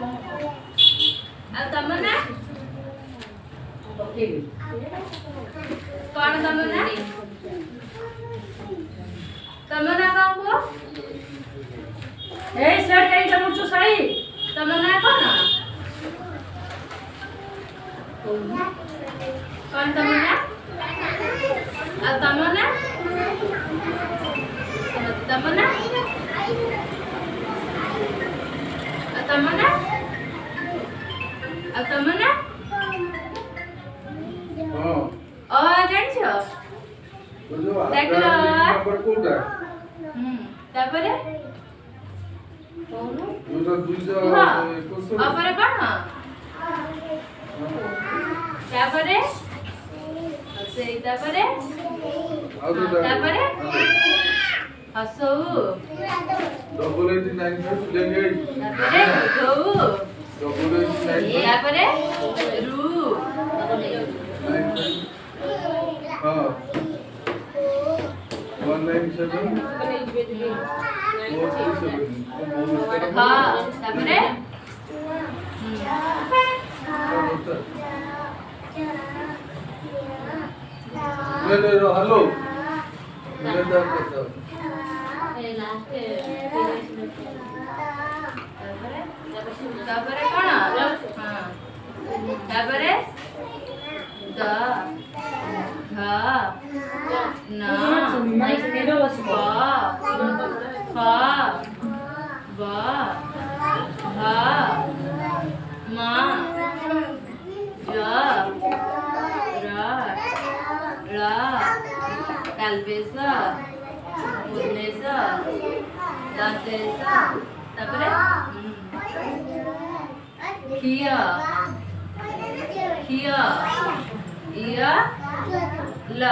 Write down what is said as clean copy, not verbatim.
ଆଉ ତମ ନା କଣ ତମ ନା? ତମ ନା କଣ କୁହ? ଏଇ ସେଟ୍ କାଇଁ ତମଛୁ ସାଇ? ତମ ନା କଣ? କଣ ତମ ନା? ଆଉ ତମ ନା? ତମ ନା? ଆଉ ତମ ନା? ଆଉ ତମ ନା? ହଁ ଅ ଜାଣିଛ? ଦେଖିଲ ନମ୍ବର କୋଉଟା? ତାପରେ ଯୋଉଟା କୁହ 221 ଅପରେ କଣ? ତାପରେ ସେଇ ତାପରେ ଆଉ ଯୋଉଟା ତାପରେ ହସଉ ଡବଲ 895 ଲେଙ୍ଗେଇ ତାପରେ ଧଉ ଡବଲ 895 ତାପରେ ରୁ ହଁ 197 437 ହଁ ତାପରେ हेलो ତାପରେ କଣ? ତାପରେ ଦ ଘ ନ ପ ଫ ବ ଭ ମ ଜ ର ଳ କାଲବେଶ ମୁନେଶ ଦନ୍ତେଶ ତାପରେ ଖିଅ ଖିଅ ଇୟ ଲ